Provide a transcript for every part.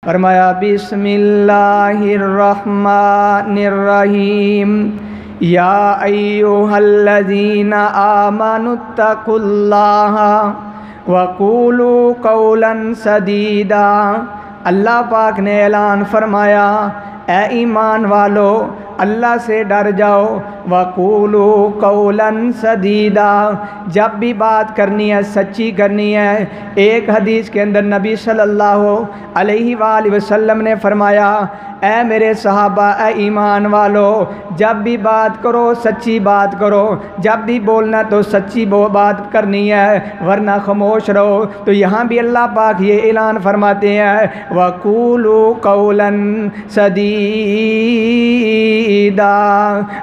फरमाया बिस्मिल्लाहिर्रहमानिर्रहीम या अय्युहल्लज़ीना आमनुत्तकुल्लाहा वक़ूलू क़ौलन सदीदा। अल्लाह पाक ने ऐलान फरमाया, ए ईमान वालो अल्लाह से डर जाओ। वक़ूलू क़ौलन सदीदा, जब भी बात करनी है सच्ची करनी है। एक हदीस के अंदर नबी सल्लल्लाहु अलैहि वसल्लम ने फरमाया, ए मेरे सहाबा, ए ईमान वालो, जब भी बात करो सच्ची बात करो। जब भी बोलना तो सच्ची बात करनी है, वरना खामोश रहो। तो यहाँ भी अल्लाह पाक ये ऐलान फरमाते हैं, वक़ूलू क़ौलन सदीदा।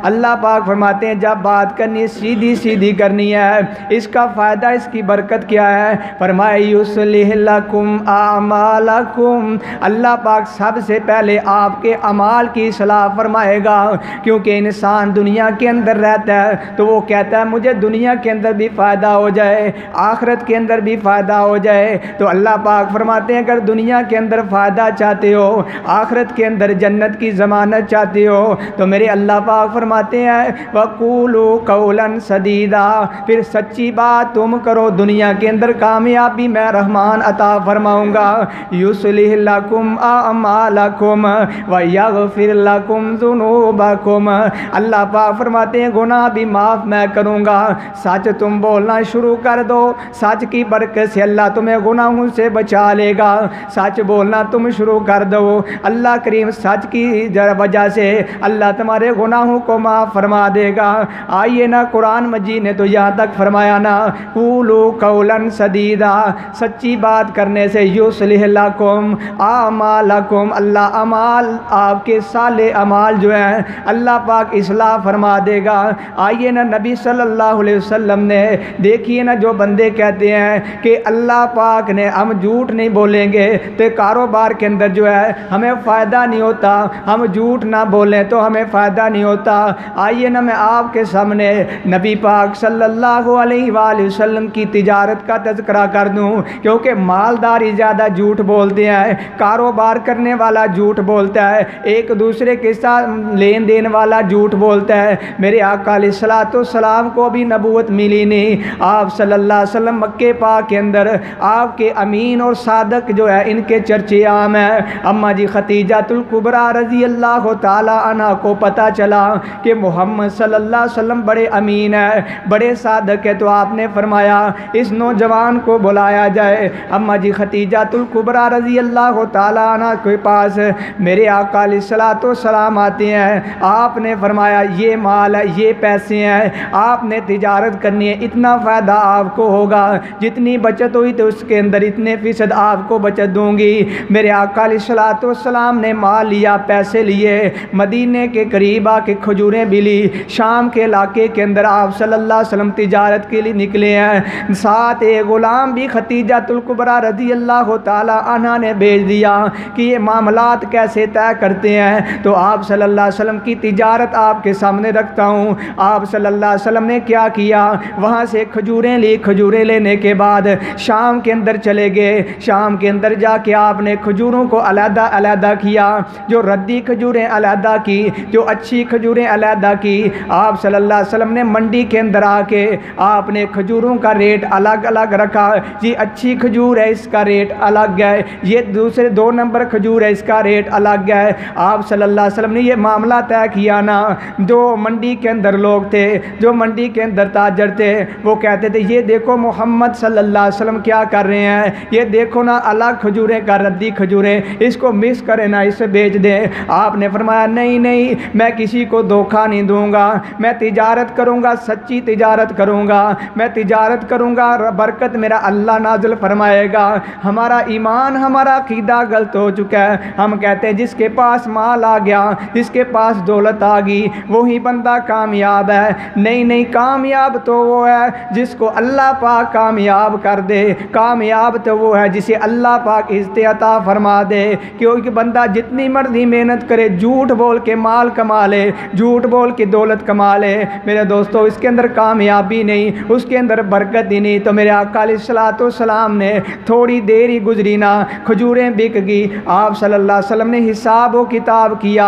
अल्लाह पाक फरमाते हैं जब बात करनी सीधी सीधी करनी है। इसका फ़ायदा, इसकी बरकत क्या है? फरमाया युस्लिह लकुम आमालकुम। अल्लाह पाक सबसे पहले आपके अमाल की इस्लाह फरमाएगा, क्योंकि इंसान दुनिया के अंदर रहता है तो वो कहता है मुझे दुनिया के अंदर भी फ़ायदा हो जाए, आखिरत के अंदर भी फ़ायदा हो जाए। तो अल्लाह पाक फरमाते हैं अगर दुनिया के अंदर फ़ायदा चाहते हो, आखिरत के अंदर जन्नत की ज़मानत चाहते हो, तो मेरे अल्लाह पाक फरमाते हैं वक़ूलू क़ौलन सदीदा। फिर सच्ची बात तुम करो, दुनिया के अंदर कामयाबी मैं रहमान अता फरमाऊँगा। युस्लिह लकुम आमालकुम व यग़फिर लकुम ज़ुनूबकुम। अल्लाह पाक फरमाते हैं गुनाह भी माफ़ मैं करूँगा। सच तुम बोलना शुरू कर दो, सच की बरकत से अल्लाह तुम्हें गुनाहों से बचा लेगा। सच बोलना तुम शुरू कर दो, अल्लाह करीम सच की वजह से अल्लाह तुम्हारे गुनाहों को माफ़ फरमा देगा। आइए ना, कुरान मजीद ने तो यहाँ तक फरमाया ना, कूलू क़ौलन सदीदा, सच्ची बात करने से युस्लिह लकुम आमालकुम, अल्लाह अमाल आपके साले अमाल जो हैं अल्लाह पाक इस्लाह फरमा देगा। आइए ना, नबी सल्लल्लाहु अलैहि वसल्लम ने, देखिए ना, जो बंदे कहते हैं कि अल्लाह पाक ने हम झूठ नहीं बोलेंगे तो कारोबार के अंदर जो है हमें फ़ायदा नहीं होता, हम झूठ ना बोलें तो हमें फ़ायदा नहीं होता। आइए ना, मैं आपके सामने नबी पाक सल्लल्लाहु अलैहि वसल्लम की तिजारत का तज़किरा कर दूँ, क्योंकि मालदार ही ज़्यादा झूठ बोलते हैं, कारोबार करने वाला झूठ बोलता है, एक दूसरे के साथ लेन देन वाला झूठ बोलता है। मेरे आका अलैहिस्सलाम को भी नबूवत मिली नहीं। आप सल्लल्लाहु अलैहि वसल्लम मक्के पाक के अंदर आपके अमीन और सादक जो है इनके चर्चे आम हैं। अम्मा जी खतीजातुल कुबरा रज़ी अल्लाह ताला अन्हा को पता चला कि मोहम्मद सल्लल्लाहु अलैहि वसल्लम बड़े अमीन है, बड़े सादक है, तो आपने फरमाया इस नौजवान को बुलाया जाए। अम्मा जी खतीजातुल कुबरा रज़ी अल्लाह ताला अन्हा के पास मेरे आका अलैहिस्सलाम आते हैं। आपने फरमाया ये माल है, ये पैसे हैं, आपने तिजारत करनी है, इतना फ़ायदा आपको होगा, जितनी बचत हुई तो उसके अंदर इतने फ़ीसद आपको बचत दूंगी। मेरे आका अलैहिस्सलाम ने माल लिया, पैसे लिए, मदीने के करीब आके खजूरें भी ली। शाम के इलाके के अंदर आप सल्लल्लाहु अलैहि वसल्लम तिजारत के लिए निकले हैं। साथ एक ग़ुलाम भी खतीजातुल कुबरा रज़ी अल्लाह ताला अन्हा ने भेज दिया कि ये मामलात कैसे तय करते हैं। तो आप सल्लल्लाहु अलैहि वसल्लम की तिजारत आपके सामने रखता हूँ। आप सल्लल्लाहु अलैहि वसल्लम ने क्या किया, वहाँ से खजूरें ली, खजूरें लेने के बाद शाम के अंदर चले गए। शाम के अंदर जाके आपने खजूरों को अलहदा अलहदा किया, जो रद्दी खजूरें अलहदा की, जो अच्छी खजूरें अलहदा की। आप सल्लल्लाहु अलैहि वसल्लम ने मंडी के अंदर आके आपने खजूरों का रेट अलग अलग रखा। ये अच्छी खजूर है, इसका रेट अलग है, ये दूसरे 2 नंबर खजूर है, इसका रेट अलग है। आप सल्लल्लाहु अलैहि वसल्लम ने ये मामला तय किया ना। जो मंडी के अंदर लोग थे, जो मंडी के अंदर ताजर थे, वो कहते थे ये देखो मोहम्मद सल्लल्लाहु अलैहि वसल्लम क्या कर रहे हैं, ये देखो ना अलग खजूरें का रद्दी खजूरें, इसको मिक्स करें ना, इसे बेच दें। आपने फरमाया नहीं नहीं, मैं किसी को धोखा नहीं दूंगा, मैं तिजारत करूंगा, सच्ची तिजारत करूंगा, मैं तिजारत करूंगा, बरकत मेरा अल्लाह नाज़िल फरमाएगा। हमारा ईमान, हमारा अकीदा गलत हो चुका है। हम कहते हैं जिसके पास माल आ गया, जिसके पास दौलत आ गई, वही बंदा कामयाब है। नहीं नहीं, कामयाब तो वो है जिसको अल्लाह पाक कामयाब कर दे। कामयाब तो वो है जिसे अल्लाह पाक इज़्ज़त अता फरमा दे। क्योंकि बंदा जितनी मर्जी मेहनत करे, झूठ बोल के माल कमा ले, झूठ बोल के दौलत कमा ले, मेरे दोस्तों इसके अंदर कामयाबी नहीं, उसके अंदर बरकत ही नहीं। तो मेरे आका अलैहिस्सलाम ने थोड़ी देर ही गुजरी ना, खजूरें बिक गई। आप सल्लल्लाहु अलैहि वसल्लम ने हिसाब व किताब किया,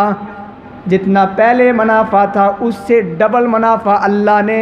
जितना पहले मुनाफा था उससे डबल मुनाफा अल्लाह ने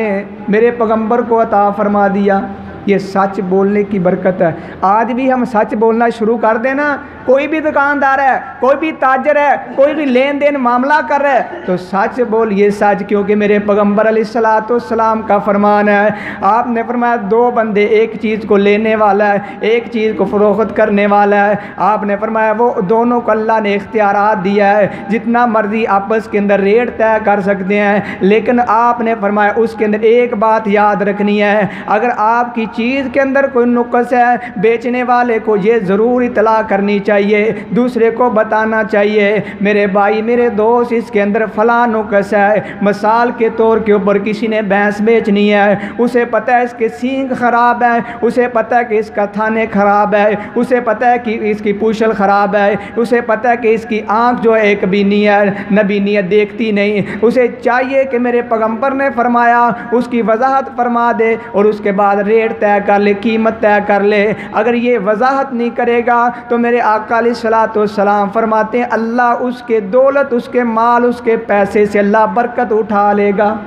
मेरे पैगंबर को अता फरमा दिया। ये सच बोलने की बरकत है। आज भी हम सच बोलना शुरू कर देना, कोई भी दुकानदार है, कोई भी ताजर है, कोई भी लेन देन मामला कर रहा है तो सच बोलिए सच, क्योंकि मेरे पैगंबर अलैहिस्सलाम का फरमान है। आपने फरमाया दो बंदे, एक चीज़ को लेने वाला है, एक चीज़ को फ़रोख्त करने वाला है। आपने फरमाया वो दोनों को अल्लाह ने इख्तियारात दिया है, जितना मर्जी आपस के अंदर रेट तय कर सकते हैं, लेकिन आपने फरमाया उसके अंदर एक बात याद रखनी है, अगर आपकी चीज़ के अंदर कोई नुक्स है, बेचने वाले को ये ज़रूर इतला करनी चाहिए, दूसरे को बताना चाहिए, मेरे भाई मेरे दोस्त इसके अंदर फ़लाँ नुक्स है। मिसाल के तौर के ऊपर किसी ने भैंस बेचनी है, उसे पता है इसके सींग ख़राब है, उसे पता है कि इसका थाने ख़राब है, उसे पता है कि इसकी पूछल ख़राब है, उसे पता है कि इसकी आँख जो है एक बीनी है, नबीनी है, देखती नहीं। उसे चाहिए कि मेरे पैगंबर ने फरमाया उसकी वजाहत फरमा दे और उसके बाद रेट तय कर ले, कीमत तय कर ले। अगर ये वजाहत नहीं करेगा तो मेरे आका अलैहिस्सलाम फरमाते हैं अल्लाह उसके दौलत, उसके माल, उसके पैसे से अल्लाह बरकत उठा लेगा।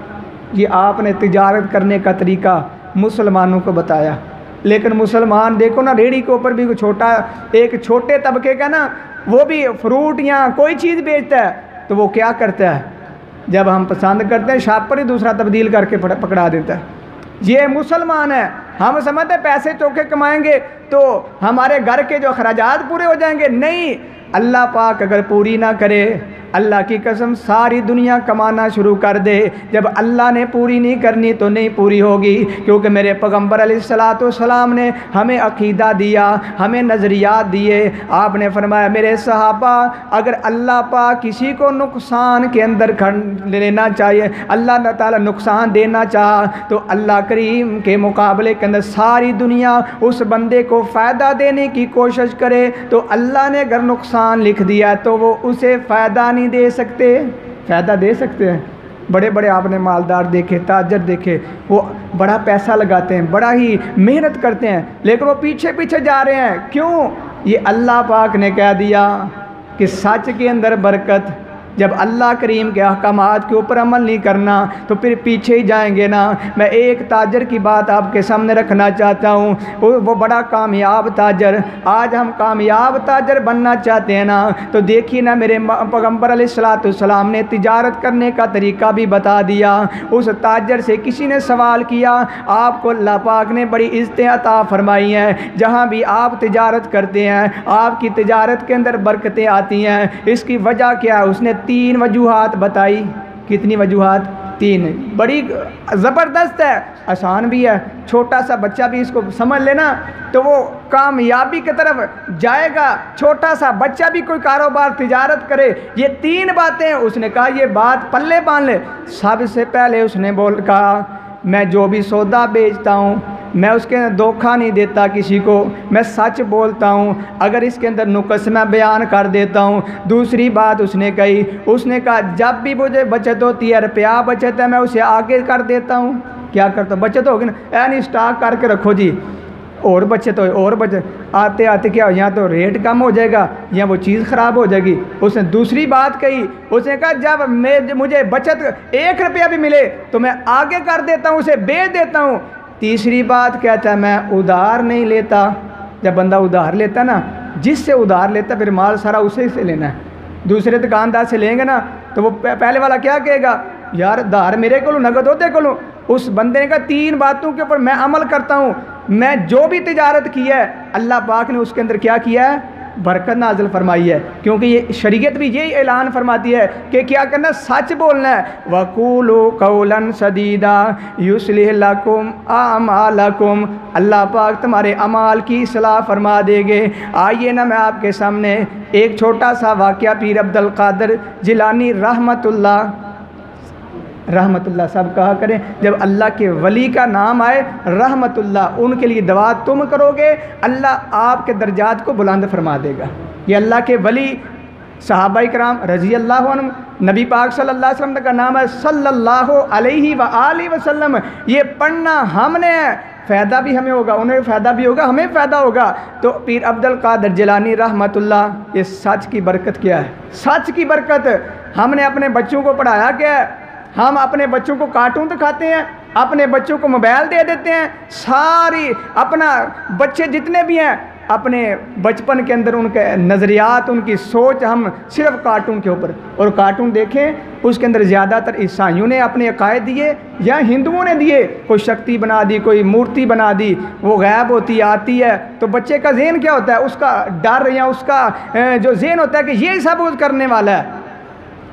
ये आपने तिजारत करने का तरीका मुसलमानों को बताया, लेकिन मुसलमान देखो ना, रेहड़ी के ऊपर भी छोटा, एक छोटे तबके का ना, वो भी फ्रूट या कोई चीज़ बेचता है तो वो क्या करता है, जब हम पसंद करते हैं शाप पर ही दूसरा तब्दील करके पकड़ा देता है। ये मुसलमान है, हम समझते पैसे चौके कमाएंगे तो हमारे घर के जो अखराजात पूरे हो जाएंगे। नहीं, अल्लाह पाक अगर पूरी ना करे, अल्लाह की कसम सारी दुनिया कमाना शुरू कर दे, जब अल्लाह ने पूरी नहीं करनी तो नहीं पूरी होगी। क्योंकि मेरे पैगंबर अलैहिस्सलाम ने हमें अकीदा दिया, हमें नज़रियात दिए। आपने फरमाया मेरे सहाबा, अगर अल्लाह पाक किसी को नुकसान के अंदर लेना चाहिए, अल्लाह ताला नुकसान देना चाहा तो अल्लाह करीम के मुकाबले के अंदर सारी दुनिया उस बंदे को फ़ायदा देने की कोशिश करे, तो अल्लाह ने अगर नुकसान लिख दिया तो वो उसे फ़ायदा नहीं दे सकते, फ़ायदा दे सकते हैं। बड़े बड़े आपने मालदार देखे, ताजर देखे, वो बड़ा पैसा लगाते हैं, बड़ा ही मेहनत करते हैं, लेकिन वो पीछे पीछे जा रहे हैं। क्यों? ये अल्लाह पाक ने कह दिया कि सच के अंदर बरकत। जब अल्लाह करीम के अहकामात के ऊपर अमल नहीं करना तो फिर पीछे ही जाएंगे ना। मैं एक ताजर की बात आपके सामने रखना चाहता हूँ, वो बड़ा कामयाब ताजर। आज हम कामयाब ताजर बनना चाहते हैं ना, तो देखिए ना, मेरे पैगंबर अलैहिस्सलाम ने तिजारत करने का तरीका भी बता दिया। उस ताजर से किसी ने सवाल किया, आपको अल्लाह पाक ने बड़ी इज़्ज़तें अता फरमाई हैं, जहाँ भी आप तिजारत करते हैं आपकी तिजारत के अंदर बरकतें आती हैं, इसकी वजह क्या है? उसने 3 वजूहात बताई। कितनी वजूहात? 3। बड़ी ज़बरदस्त है, आसान भी है, छोटा सा बच्चा भी इसको समझ लेना तो वो कामयाबी की तरफ जाएगा। छोटा सा बच्चा भी कोई कारोबार तिजारत करे, ये 3 बातें उसने कहा, ये बात पल्ले बांध ले। सबसे पहले उसने कहा मैं जो भी सौदा बेचता हूँ मैं उसके अंदर धोखा नहीं देता किसी को, मैं सच बोलता हूँ, अगर इसके अंदर नुक्स मैं बयान कर देता हूँ। दूसरी बात उसने कही, उसने कहा जब भी मुझे बचत होती है, रुपया बचत है, मैं उसे आगे कर देता हूँ। क्या करता हूँ? बचत होगी ना, यानी स्टॉक करके रखो जी, और बचत हो, और बचत आते आते क्या हो, यहाँ तो रेट कम हो जाएगा या वो चीज़ ख़राब हो जाएगी। उसने दूसरी बात कही, उसने कहा जब मुझे बचत 1 रुपया भी मिले तो मैं आगे कर देता हूँ, उसे बेच देता हूँ। तीसरी बात कहता है मैं उधार नहीं लेता। जब बंदा उधार लेता ना, जिससे उधार लेता फिर माल सारा उसे से लेना है। दूसरे दुकानदार से लेंगे ना तो वो पहले वाला क्या कहेगा, यार उधार मेरे को लो, नगद होते को लो। उस बंदे ने कहा 3 बातों के ऊपर मैं अमल करता हूँ, मैं जो भी तिजारत की है अल्लाह पाक ने उसके अंदर क्या किया है, बरकत नाज़िल फरमाई है। क्योंकि ये शरीयत भी यही ऐलान फरमाती है कि क्या करना, सच बोलना है। वक़ूलू कौलन सदीदा युस्लिह लकुम आमालकुम, अल्लाह पाक तुम्हारे अमाल की इस्लाह फरमा देंगे। आइए ना, मैं आपके सामने एक छोटा सा वाक़या पीर अब्दुल कादिर जिलानी रहमतुल्लाह सब कहा करें, जब अल्लाह के वली का नाम आए रहमतुल्लाह, उनके लिए दुआ तुम करोगे, अल्लाह आपके दर्जात को बुलंद फरमा देगा। ये अल्लाह के वली सहाबा इकराम रज़ी अल्लाह अन्हुम, नबी पाक सल्लल्लाहु अलैहि वसल्लम का नाम है सल्लल्लाहु अलैहि वसल्लम। ये पढ़ना हमने है, फ़ायदा भी हमें होगा, उन्हें फ़ायदा भी होगा, हमें फ़ायदा होगा। तो पीर अब्दुल कादिर जिलानी रहमतुल्लाह, ये सच की बरकत क्या है? सच की बरकत हमने अपने बच्चों को पढ़ाया क्या है? हम अपने बच्चों को कार्टून दिखाते हैं, अपने बच्चों को मोबाइल दे देते हैं। सारी अपना बच्चे जितने भी हैं अपने बचपन के अंदर उनके नज़रियात, उनकी सोच हम सिर्फ कार्टून के ऊपर, और कार्टून देखें उसके अंदर ज़्यादातर ईसाइयों ने अपने अकायद दिए या हिंदुओं ने दिए। कोई शक्ति बना दी, कोई मूर्ति बना दी, वो गायब होती आती है। तो बच्चे का ज़हन क्या होता है? उसका डर या उसका जो ज़हन होता है कि ये सब कुछ करने वाला है।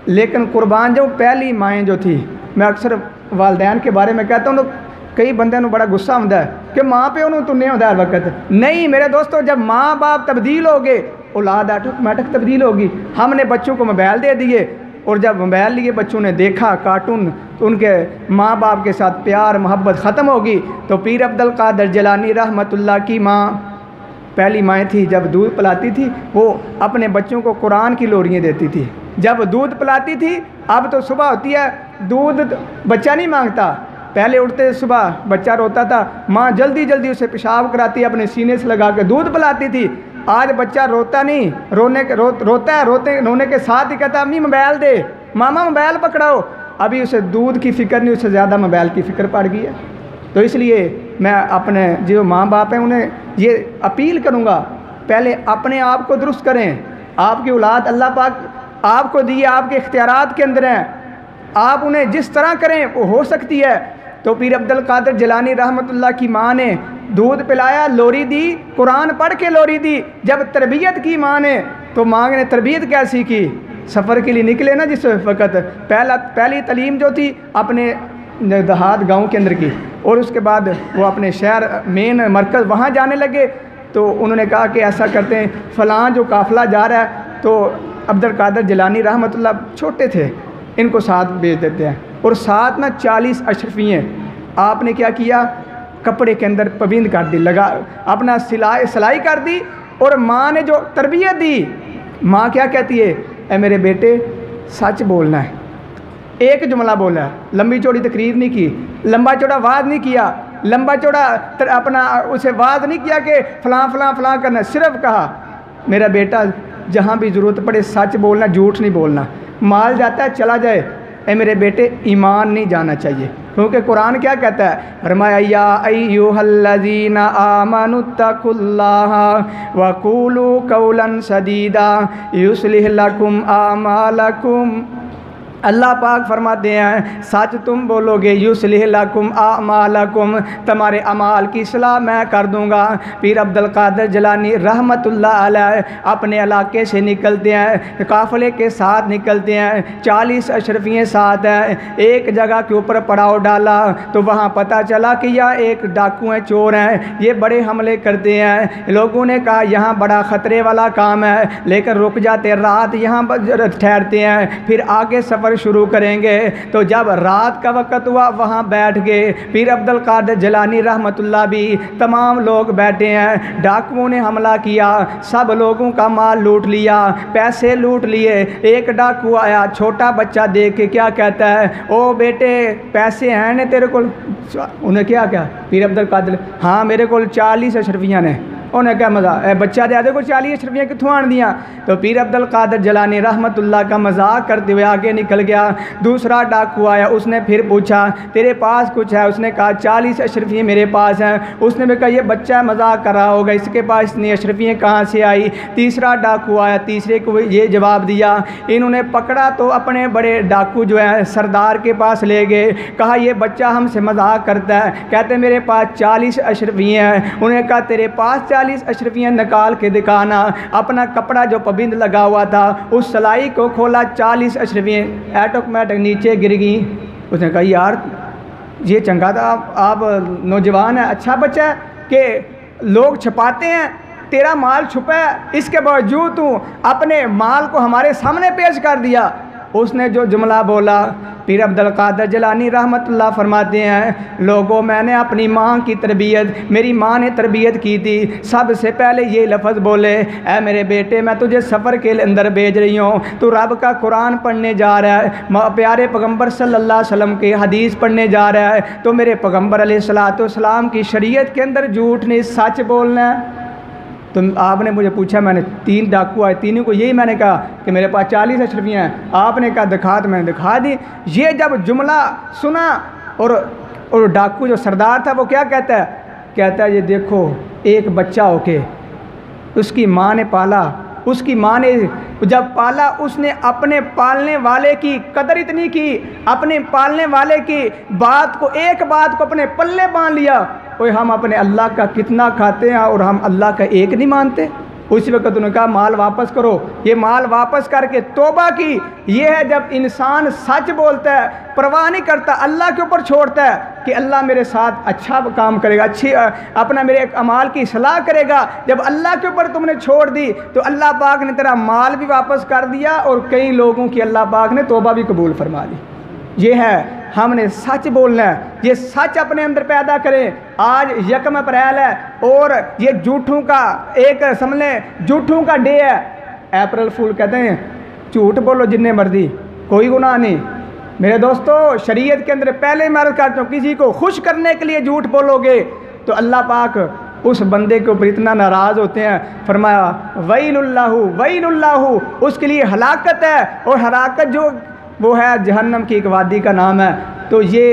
लेकिन कुर्बान जो पहली माएँ जो थी, मैं अक्सर वालदैन के बारे में कहता हूँ, कई बंदे को बड़ा गुस्सा आता है कि माँ पे उन्होंने तुन्ने होता है हर वक्त। नहीं मेरे दोस्तों, जब माँ बाप तब्दील हो गए औलाद ऑटोमेटिक तब्दील होगी। हमने बच्चों को मोबाइल दे दिए, और जब मोबाइल लिए बच्चों ने देखा कार्टून, तो उनके माँ बाप के साथ प्यार मोहब्बत ख़त्म होगी। तो पीर अब्दुल कादिर जिलानी रहमतुल्लाह की माँ, पहली माँ थी, जब दूध पिलाती थी वो अपने बच्चों को कुरान की लोरियाँ देती थी। जब दूध पिलाती थी, अब तो सुबह होती है, दूध बच्चा नहीं मांगता। पहले उठते सुबह बच्चा रोता था, माँ जल्दी जल्दी उसे पेशाब कराती, अपने सीने से लगा के दूध पिलाती थी। आज बच्चा रोता नहीं, रोता है, रोने के साथ ही कहता अम्मी मोबाइल दे, मामा मोबाइल पकड़ाओ। अभी उसे दूध की फ़िक्र नहीं, उससे ज़्यादा मोबाइल की फ़िक्र पड़ गई है। तो इसलिए मैं अपने जो माँ बाप हैं उन्हें ये अपील करूँगा, पहले अपने आप को दुरुस्त करें। आपकी औलाद अल्लाह पाक आपको दी है, आपके इख्तियारात के अंदर हैं, आप उन्हें जिस तरह करें वो हो सकती है। तो पीर अब्दुल कादिर जिलानी रहमतुल्लाह की माँ ने दूध पिलाया, लोरी दी, कुरान पढ़ के लोरी दी। जब तरबियत की माँ ने, तो माँ ने तरबियत कैसी की? सफ़र के लिए निकले ना जिस वक़्त, पहली तालीम जो थी अपने देहात गांव के अंदर की, और उसके बाद वो अपने शहर मेन मरकज़ वहाँ जाने लगे। तो उन्होंने कहा कि ऐसा करते हैं, फ़लाँ जो काफ़िला जा रहा है, तो अब्दुल कादिर जिलानी रहमतुल्लाह छोटे थे, इनको साथ भेज देते हैं। और साथ में 40 अशरफियाँ आपने क्या किया? कपड़े के अंदर पबिंद कर दी, लगा अपना सिलाई कर दी। और माँ ने जो तरबियत दी, माँ क्या कहती है? ए मेरे बेटे सच बोलना है, एक जुमला बोला है, लंबी चौड़ी तकरीर नहीं की, लंबा चौड़ा वाद नहीं किया, लंबा चौड़ा अपना उसे वाद नहीं किया कि फ़लाँ फ़लाँ फ़लाँ करना। सिर्फ कहा मेरा बेटा जहाँ भी ज़रूरत पड़े सच बोलना, झूठ नहीं बोलना। माल जाता है चला जाए, ए मेरे बेटे ईमान नहीं जाना चाहिए, क्योंकि कुरान क्या कहता है? फरमाया या अय्युहल्लज़ीना आमनुत्तकुल्लाह वक़ूलू कौलन सदीदा युस्लिह लकुम आमालकुम। अल्लाह पाक फरमाते हैं सच तुम बोलोगे, युस्लिह लकुम आमालकुम, तुम्हारे अमाल की सलाह मैं कर दूंगा। पीर अब्दुल कादिर जिलानी रहमतुल्लाह अलैह अपने इलाके से निकलते हैं, काफ़िले के साथ निकलते हैं, 40 अशरफियाँ साथ हैं। एक जगह के ऊपर पड़ाव डाला तो वहाँ पता चला कि यह एक डाकू हैं, चोर हैं, ये बड़े हमले करते हैं। लोगों ने कहा यहाँ बड़ा ख़तरे वाला काम है, लेकिन रुक जाते, रात यहाँ ठहरते हैं, फिर आगे सफ़र शुरू करेंगे। तो जब रात का वक़्त हुआ वहाँ बैठ गए। पीर अब्दुल कादिर जिलानी रहमतुल्लाह भी, तमाम लोग बैठे हैं। डाकुओं ने हमला किया, सब लोगों का माल लूट लिया, पैसे लूट लिए। एक डाकू आया, छोटा बच्चा देख के क्या कहता है? ओ बेटे पैसे हैं ने तेरे को? उन्हें क्या पीर अब्दुल कादिर, हाँ मेरे को 40 अशरफियाँ ने। उन्हें क्या मज़ा, बच्चा दे दे को 40 अशरफियाँ कितों आन दियाँ? तो पीर अब्दुल कादिर जिलानी रहमतुल्लाह का मजाक करते हुए आगे निकल गया। दूसरा डाकू आया, उसने फिर पूछा तेरे पास कुछ है? उसने कहा 40 अशरफियाँ मेरे पास हैं। उसने भी कहा ये बच्चा मजाक कर रहा होगा, इसके पास इतनी अशरफियाँ कहाँ से आई? तीसरा डाकू आया, तीसरे को ये जवाब दिया। इन्होंने पकड़ा तो अपने बड़े डाकू जो है सरदार के पास ले गए, कहा ये बच्चा हमसे मजाक करता है, कहते मेरे पास 40 अशरफियाँ हैं। उन्हें कहा तेरे पास 40 अशरफियाँ निकाल के दिखाना। अपना कपड़ा जो पबिंद लगा हुआ था उस सलाई को खोला, 40 अशरफियाँ ऑटोमेटिक नीचे गिर गई। उसने कहा यार ये चंगा था, आप नौजवान है, अच्छा बच्चा है कि लोग छुपाते हैं, तेरा माल छुपा है, इसके बावजूद तू अपने माल को हमारे सामने पेश कर दिया। उसने जो जुमला बोला, पीर अब्दुल कादिर जिलानी रहमतुल्लाह फरमाते हैं, लोगों मैंने अपनी माँ की तरबियत, मेरी माँ ने तरबियत की थी, सबसे पहले ये लफ्ज़ बोले, ऐ मेरे बेटे मैं तुझे सफ़र के अंदर भेज रही हूँ, तू रब का कुरान पढ़ने जा रहा है, प्यारे पैगम्बर सल्लल्लाहु अलैहि वसल्लम की हदीस पढ़ने जा रहा है, तो मेरे पैगम्बर अलैहिस्सलाम की शरीयत के अंदर झूठ नहीं सच बोलना है। तो आपने मुझे पूछा, मैंने 3 डाकू आए, तीनों को यही मैंने कहा कि मेरे पास 40 अशरफियाँ हैं, आपने कहा दिखा, तो मैंने दिखा दी। ये जब जुमला सुना और डाकू जो सरदार था वो क्या कहता है ये देखो, एक बच्चा होके उसकी माँ ने पाला, उसकी माँ ने जब पाला उसने अपने पालने वाले की कदर इतनी की, अपने पालने वाले की एक बात को अपने पल्ले बांध लिया। ओए हम अपने अल्लाह का कितना खाते हैं और हम अल्लाह का एक नहीं मानते। उसी वक्त उन्होंने कहा माल वापस करो। ये माल वापस करके तौबा की। ये है जब इंसान सच बोलता है, परवाह नहीं करता, अल्लाह के ऊपर छोड़ता है कि अल्लाह मेरे साथ अच्छा काम करेगा, अच्छी अपना मेरे अमाल की सलाह करेगा। जब अल्लाह के ऊपर तुमने छोड़ दी तो अल्लाह पाक ने तेरा माल भी वापस कर दिया और कई लोगों की अल्लाह पाक ने तौबा भी कबूल फरमा ली। ये है हमने सच बोलना है, ये सच अपने अंदर पैदा करें। आज 1 अप्रैल है और ये झूठों का एक समझ लें झूठों का डे है। अप्रैल फूल कहते हैं, झूठ बोलो जितने मर्जी, कोई गुनाह नहीं। मेरे दोस्तों शरीयत के अंदर पहले मैं अर्ज़ करता हूँ, किसी को खुश करने के लिए झूठ बोलोगे तो अल्लाह पाक उस बंदे के ऊपर इतना नाराज़ होते हैं। फरमाया वैलुल्लाहु वैलुल्लाहु, उसके लिए हलाकत है। और हलाकत जो वो है जहन्नम की एक वादी का नाम है। तो ये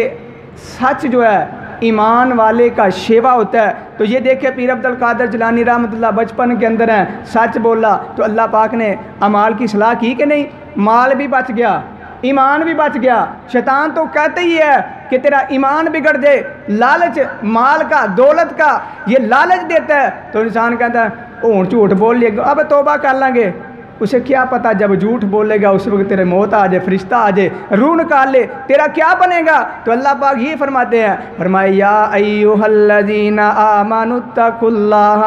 सच जो है ईमान वाले का शेवा होता है। तो ये देखिए पीर अब्दुल कादिर जिलानी रहमतुल्लाह बचपन के अंदर है, सच बोला तो अल्लाह पाक ने अमाल की सलाह की कि नहीं, माल भी बच गया, ईमान भी बच गया। शैतान तो कहते ही है कि तेरा ईमान बिगड़ जाए, लालच माल का दौलत का ये लालच देता है। तो इंसान कहता है ओ झूठ बोल लिया, अब तौबा कर लेंगे। उसे क्या पता जब झूठ बोलेगा उस वक्त तेरे मौत आ जाए, फरिश्ता आ जाए, रूह निकाल ले, तेरा क्या बनेगा। तो अल्लाह पाक ये फरमाते हैं, फरमाया या अय्युहल्लज़ीना आमनुत्तकुल्लाह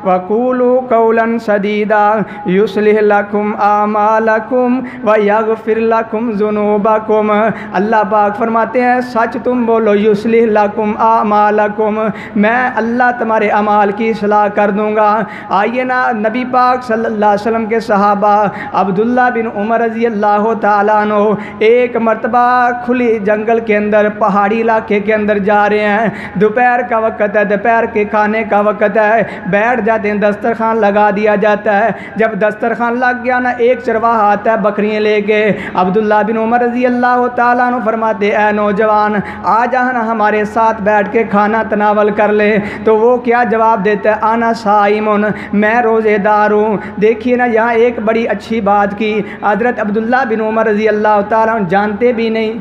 वक़ूलू कौलन सदीदा युस्लिह लकुम आमालकुम व यगफिर लकुम ज़ुनूबकुम। अल्लाह पाक फरमाते हैं सच तुम बोलो, युस्लिह लकुम आमालकुम, मैं अल्लाह तुम्हारे अमाल की सलाह कर दूँगा। आइए ना नबी पाक सल्लल्लाहु अलैहि वसल्लम के अब्दुल्ला बिन उमर रज़ी अल्लाह ताला अन्हु एक मरतबा खुली जंगल के अंदर पहाड़ी इलाके के अंदर जा रहे हैं। दोपहर का वक़्त है, दोपहर के खाने का वक़्त है, बैठ जाते हैं, दस्तरखान लगा दिया जाता है। जब दस्तरखान लग गया ना, एक चरवाहा आता है बकरियाँ लेके। अब्दुल्ला बिन उमर रज़ी अल्लाह ताला अन्हु फरमाते ऐ नौजवान आ जा ना हमारे साथ बैठ के खाना तनावल कर ले। तो वो क्या जवाब देता है, आना साइमुन, मैं रोज़ेदार हूँ। देखिए ना यहाँ एक बड़ी अच्छी बात की, हज़रत अब्दुल्ला बिन उमर रज़ी अल्लाह ताला जानते भी नहीं,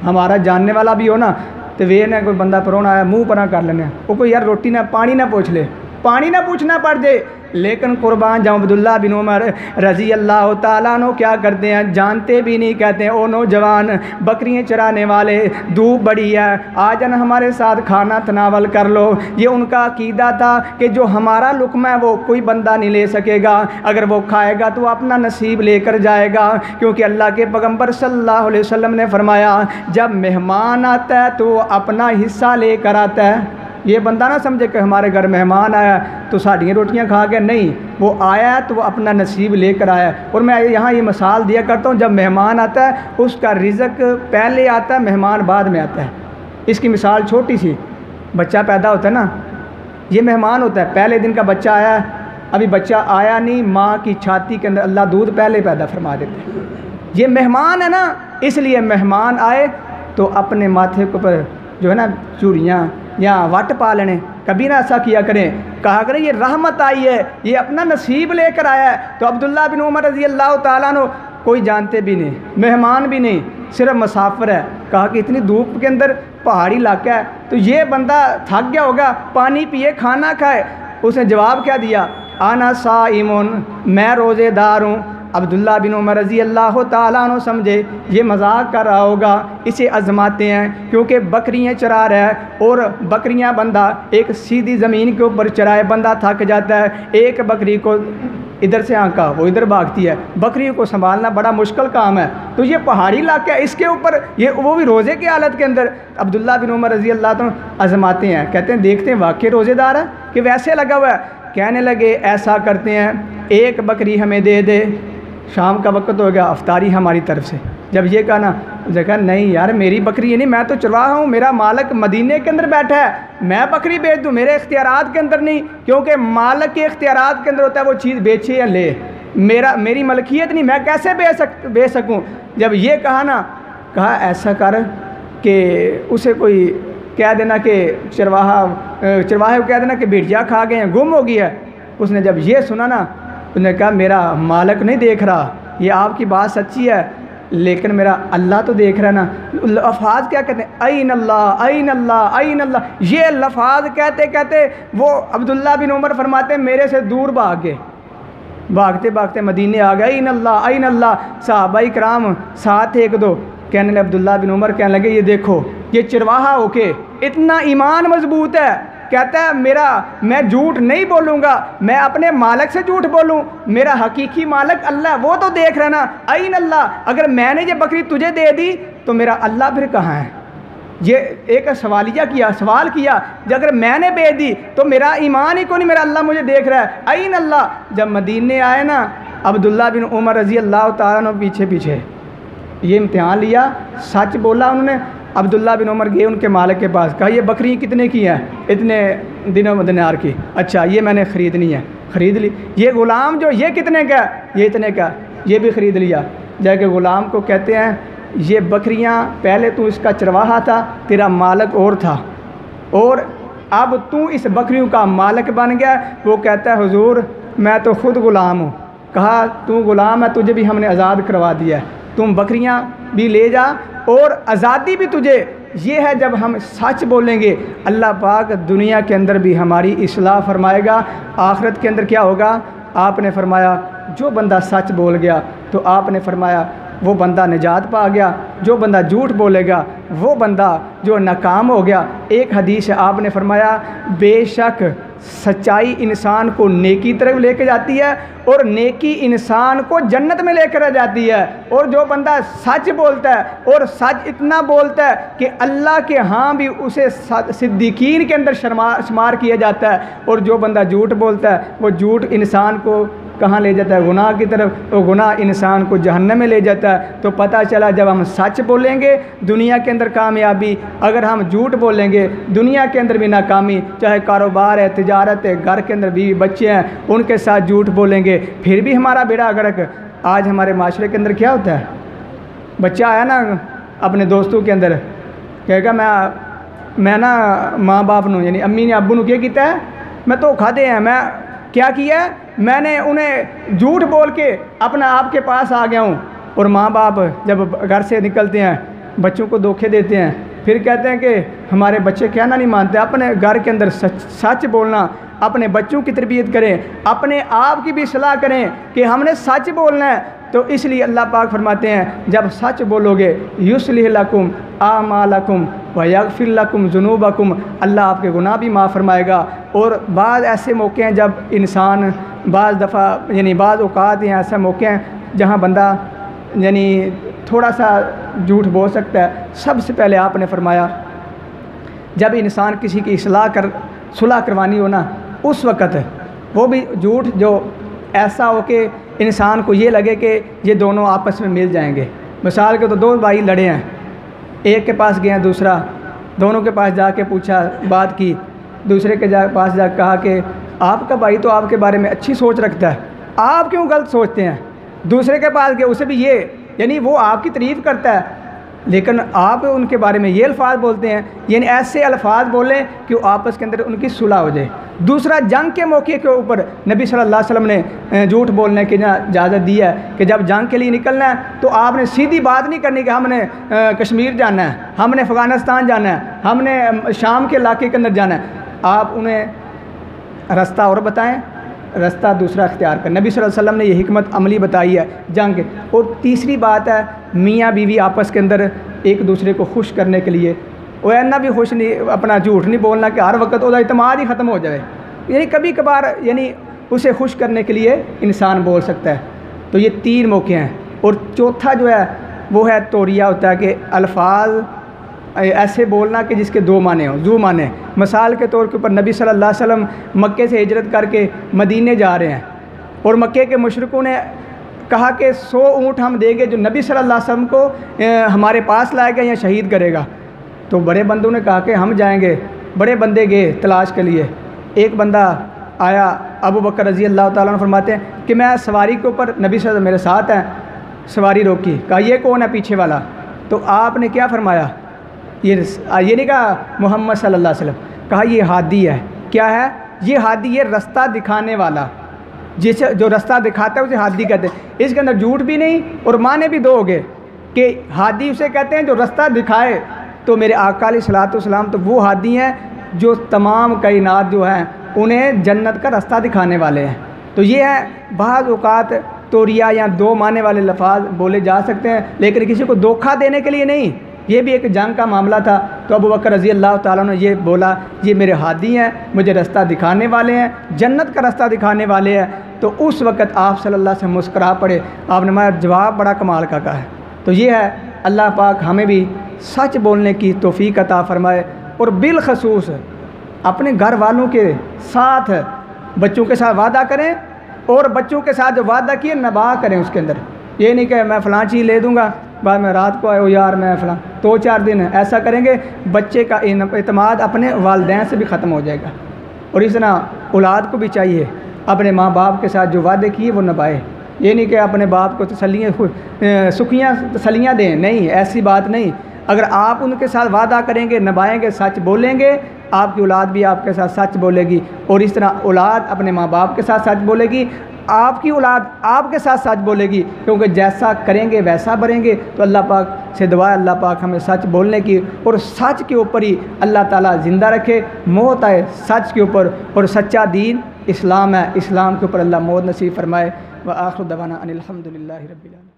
हमारा जानने वाला भी हो ना तो वे ना कोई बंदा परोना आया मुँह परा कर लेने, वो कोई यार रोटी ना पानी ना पूछ ले, पानी ना पूछना पड़ जाए। लेकिन कुर्बान जाऊँ अब्दुल्ला बिन उमर रज़ी अल्लाह ताला अन्हु क्या करते हैं, जानते भी नहीं, कहते हैं ओ नौजवान बकरियाँ चराने वाले, धूप बड़ी है, आ जाना हमारे साथ खाना तनावल कर लो। ये उनका अकीदा था कि जो हमारा लुक़्मा है वो कोई बंदा नहीं ले सकेगा, अगर वो खाएगा तो अपना नसीब लेकर जाएगा। क्योंकि अल्लाह के पैगम्बर सल्लल्लाहु अलैहि वसल्लम ने फरमाया जब मेहमान आता है तो अपना हिस्सा लेकर आता है। ये बंदा ना समझे कि हमारे घर मेहमान आया तो साड़ियाँ रोटियाँ खा के, नहीं, वो आया है तो वो अपना नसीब लेकर आया। और मैं यहाँ ये मिसाल दिया करता हूँ, जब मेहमान आता है उसका रिज़्क पहले आता है, मेहमान बाद में आता है। इसकी मिसाल छोटी सी, बच्चा पैदा होता है ना, ये मेहमान होता है, पहले दिन का बच्चा आया, अभी बच्चा आया नहीं, माँ की छाती के अंदर अल्लाह दूध पहले पैदा फरमा देते हैं। ये मेहमान है ना, इसलिए मेहमान आए तो अपने माथे के ऊपर जो है ना चूड़ियाँ या वट पा लेने, कभी ना ऐसा किया करें, कहा करें ये रहमत आई है, ये अपना नसीब लेकर आया है। तो अब्दुल्ला बिन उमर रज़ी अल्लाह ताला अन्हु कोई जानते भी नहीं, मेहमान भी नहीं, सिर्फ मुसाफिर है। कहा कि इतनी धूप के अंदर पहाड़ी इलाका है तो ये बंदा थक गया होगा, पानी पिए खाना खाए। उसने जवाब क्या दिया, आना साइमुन, मैं रोज़ेदार हूँ। अब्दुल्ला बिन उमर रज़ी अल्लाह ताला अन्हु समझे ये मजाक कर रहा होगा, इसे आजमाते हैं, क्योंकि बकरियाँ चरा रहा है और बकरियाँ बंदा एक सीधी ज़मीन के ऊपर चराए, बंदा थक जाता है, एक बकरी को इधर से आंका वो इधर भागती है। बकरियों को संभालना बड़ा मुश्किल काम है। तो ये पहाड़ी इलाका है, इसके ऊपर ये वो भी रोज़े की हालत के अंदर अब्दुल्ला बिन उमर रज़ी अल्लाह तआला आजमाते हैं, कहते हैं देखते हैं वाकई रोज़ेदार है कि वैसे लगा हुआ है। कहने लगे ऐसा करते हैं, एक बकरी हमें दे दे, शाम का वक्त हो गया, अफ्तारी हमारी तरफ से। जब ये कहा ना, देखा नहीं यार मेरी बकरी है नहीं, मैं तो चरवाहा हूँ, मेरा मालिक मदीने के अंदर बैठा है, मैं बकरी बेच दूँ, मेरे इख्तियारात के अंदर नहीं, क्योंकि मालिक के इख्तियारात के अंदर होता है वो चीज़ बेचे या ले, मेरी मलकियत नहीं, मैं कैसे बेच सकूँ। जब ये कहा ना, कहा ऐसा कर कि उसे कोई कह देना कि चरवाहे को कह देना कि भेड़िया खा गए हैं, गुम हो गई है। उसने जब ये सुना ना, उसने कहा मेरा मालिक नहीं देख रहा, ये आपकी बात सच्ची है, लेकिन मेरा अल्लाह तो देख रहा है ना। अल्फाज क्या कहते हैं, ऐन अल्लाह ऐन अल्लाह ऐन अल्लाह, ये लफाज कहते कहते वो अब्दुल्ला बिन उमर फरमाते हैं मेरे से दूर भाग गए, भागते भागते मदीने आ गए। ऐन अल्लाह ऐन अल्लाह, सहाबाई कराम साथ एक दो कहने लगे, अब्दुल्ला बिन उमर कहने लगे ये देखो ये चरवाहा होके इतना ईमान मजबूत है, कहता है मैं झूठ नहीं बोलूँगा, मैं अपने मालिक से झूठ बोलूँ, मेरा हकीकी मालिक अल्लाह वो तो देख रहा है ना। ऐन अल्लाह, अगर मैंने ये बकरी तुझे दे दी तो मेरा अल्लाह फिर कहाँ है। ये एक सवाल किया अगर मैंने बेच दी तो मेरा ईमान ही को नहीं, मेरा अल्लाह मुझे देख रहा है। ऐन अल्लाह, जब मदीने आए ना, अब्दुल्ला बिन उमर रज़ी अल्लाह तआला अन्हु पीछे पीछे ये इम्तिहान लिया, सच बोला उन्होंने। अब्दुल्ला बिन उमर गए उनके मालिक के पास, कहा ये बकरी कितने की है, इतने दिनार की, अच्छा ये मैंने ख़रीदनी है, ख़रीद ली। ये ग़ुलाम जो ये कितने का, ये इतने का, ये भी ख़रीद लिया। जाके ग़ुलाम को कहते हैं ये बकरियां पहले तू इसका चरवाहा था, तेरा मालिक और था, और अब तू इस बकरियों का मालिक बन गया। वो कहता है हुजूर मैं तो ख़ुद ग़ुलाम हूँ। कहा तू ग़ुलाम है, तुझे भी हमने आज़ाद करवा दिया है, तुम बकरियां भी ले जा और आज़ादी भी तुझे। ये है जब हम सच बोलेंगे अल्लाह पाक दुनिया के अंदर भी हमारी इस्लाह फरमाएगा, आखिरत के अंदर क्या होगा। आपने फरमाया जो बंदा सच बोल गया तो आपने फरमाया वो बंदा निजात पा गया, जो बंदा झूठ बोलेगा वो बंदा जो नाकाम हो गया। एक हदीस आपने फरमाया बेशक सच्चाई इंसान को नेकी तरफ लेके जाती है और नेकी इंसान को जन्नत में लेकर आ जाती है। और जो बंदा सच बोलता है और सच इतना बोलता है कि अल्लाह के यहाँ भी उसे सिद्दीकीन के अंदर शुमार किया जाता है, और जो बंदा झूठ बोलता है वो झूठ इंसान को कहाँ ले जाता है, गुनाह की तरफ, वो गुनाह इंसान को जहन्नम में ले जाता है। तो पता चला जब हम सच बोलेंगे दुनिया के अंदर कामयाबी, अगर हम झूठ बोलेंगे दुनिया के अंदर भी नाकामी, चाहे कारोबार है, तिजारत है, घर के अंदर बीवी बच्चे हैं उनके साथ झूठ बोलेंगे फिर भी हमारा बेड़ा गर्क। आज हमारे माशरे के अंदर क्या होता है, बच्चा आया ना अपने दोस्तों के अंदर कहेगा मैं ना माँ बाप नू यानी अम्मी ने अब्बू नू क्या किया है, मैं धोखा दे हैं, मैं क्या किया है, मैंने उन्हें झूठ बोल के अपना आपके पास आ गया हूँ। और माँ बाप जब घर से निकलते हैं बच्चों को धोखे देते हैं, फिर कहते हैं कि हमारे बच्चे कहना नहीं मानते। अपने घर के अंदर सच बोलना, अपने बच्चों की तरबियत करें, अपने आप की भी सलाह करें कि हमने सच बोलना है। तो इसलिए अल्लाह पाक फरमाते हैं जब सच बोलोगे युस्लिह लकुम आमालकुम व यगफिर लकुम जुनूबकुम, अल्लाह आपके गुनाह भी माफ़ फरमाएगा। और बाद ऐसे मौके हैं जब इंसान बाज़ दफ़ा यानी बाज़ औक़ात हैं ऐसे मौके हैं जहाँ बंदा यानी थोड़ा सा झूठ बोल सकता है। सबसे पहले आपने फरमाया जब इंसान किसी की सुलह करवानी हो ना, उस वक़्त वो भी झूठ जो ऐसा हो कि इंसान को ये लगे कि ये दोनों आपस में मिल जाएंगे। मिसाल के तो दो भाई लड़े हैं, एक के पास गया दूसरा, दोनों के पास जाके पूछा, बात की, दूसरे के पास जा कहा कि आपका भाई तो आपके बारे में अच्छी सोच रखता है, आप क्यों गलत सोचते हैं। दूसरे के पास गए, उसे भी ये यानी वो आपकी तारीफ़ करता है लेकिन आप उनके बारे में ये अल्फाज बोलते हैं, यानी ऐसे अल्फाज बोलें कि आपस के अंदर उनकी सुलह हो जाए। दूसरा, जंग के मौके के ऊपर नबी सल्लल्लाहु अलैहि वसल्लम ने झूठ बोलने की इजाज़त दी है कि जब जंग के लिए निकलना है तो आपने सीधी बात नहीं करनी कि हमने कश्मीर जाना है, हमने अफ़गानिस्तान जाना है, हमने शाम के इलाके के अंदर जाना है। आप उन्हें रास्ता और बताएँ, रास्ता दूसरा इख्तियार कर। नबी सल्लल्लाहु अलैहि वसल्लम ने ये हिकमत अमली बताई है जंग। और तीसरी बात है मियाँ बीवी आपस के अंदर एक दूसरे को खुश करने के लिए वो इतना भी खुश नहीं, अपना झूठ नहीं बोलना कि हर वक्त उसका इतमाद ही ख़त्म हो जाए। यानी कभी कभार यानी उसे खुश करने के लिए इंसान बोल सकता है। तो ये 3 मौके हैं। और चौथा जो है वो है तोरिया होता है कि अल्फाज ऐसे बोलना कि जिसके 2 माने हों, ज़ू माने। मिसाल के तौर के ऊपर नबी सल्लल्लाहु अलैहि वसल्लम मक्के से हिजरत करके मदीने जा रहे हैं और मक्के के मुशरिकों ने कहा कि 100 ऊँट हम देंगे जो नबी सल्लल्लाहु अलैहि वसल्लम को हमारे पास लाएगा या शहीद करेगा। तो बड़े बंदों ने कहा कि हम जाएंगे। बड़े बंदे गए तलाश के लिए। एक बंदा आया, अबू बकर रज़ी अल्लाह ताला अन्हु फरमाते हैं कि मैं सवारी के ऊपर, नबी सल्लल्लाहु मेरे साथ हैं, सवारी रोकी। कहा ये कौन है पीछे वाला? तो आपने क्या फरमाया? ये नहीं कहा मोहम्मद सल्लल्लाहु अलैहि वसल्लम, कहा ये हादी है। क्या है ये? हादी, ये रास्ता दिखाने वाला, जिसे जो रास्ता दिखाता है उसे हादी कहते हैं। इसके अंदर झूठ भी नहीं और माने भी 2 हो गए कि हादी उसे कहते हैं जो रास्ता दिखाए। तो मेरे आका अलैहिस्सलातु वस्सलाम तो वो हादी हैं जो तमाम कायनात जो हैं उन्हें जन्नत का रास्ता दिखाने वाले हैं। तो ये है बाज़ औक़ात तोरिया या 2 माने वाले लफाज बोले जा सकते हैं, लेकिन किसी को धोखा देने के लिए नहीं। ये भी एक जंग का मामला था। तो अबू बकर रज़ी अल्लाह ताला ने ये बोला, ये मेरे हादी हैं, मुझे रास्ता दिखाने वाले हैं, जन्नत का रास्ता दिखाने वाले हैं। तो उस वक़्त आप सल्लल्लाहु अलैहि वसल्लम मुस्करा पड़े। आपने हमारा जवाब बड़ा कमाल का कहा है। तो ये है, अल्लाह पाक हमें भी सच बोलने की तौफ़ीक अता फ़रमाए और बिलख़सूस अपने घर वालों के साथ, बच्चों के साथ वादा करें और बच्चों के साथ जो वादा किए नभा करें। उसके अंदर ये नहीं कि मैं फ़लाँ चीज़ ले दूँगा, बाद में रात को आए हो यार मैं फ़लाँ, 2-4 दिन ऐसा करेंगे बच्चे का एतमाद अपने वालिदैन से भी ख़त्म हो जाएगा। और इस तरह औलाद को भी चाहिए अपने माँ बाप के साथ जो वादे किए वो निभाए। ये नहीं कि अपने बाप को तसल्लियाँ दें, नहीं, ऐसी बात नहीं। अगर आप उनके साथ वादा करेंगे, निभाएंगे, सच बोलेंगे, आपकी औलाद भी आपके साथ सच बोलेगी। और इस तरह औलाद अपने माँ बाप के साथ सच बोलेगी, आपकी औलाद आपके साथ सच बोलेगी, क्योंकि जैसा करेंगे वैसा भरेंगे। तो अल्लाह पाक से दुआ है, अल्लाह पाक हमें सच बोलने की और सच के ऊपर ही अल्लाह ताला ज़िंदा रखे। मौत आए सच के ऊपर, और सच्चा दीन इस्लाम है, इस्लाम के ऊपर अल्लाह मौत नसीब फरमाए। व आखिर दवाना अनिल हम्दुलिल्लाहि रब्बिल आलमीन।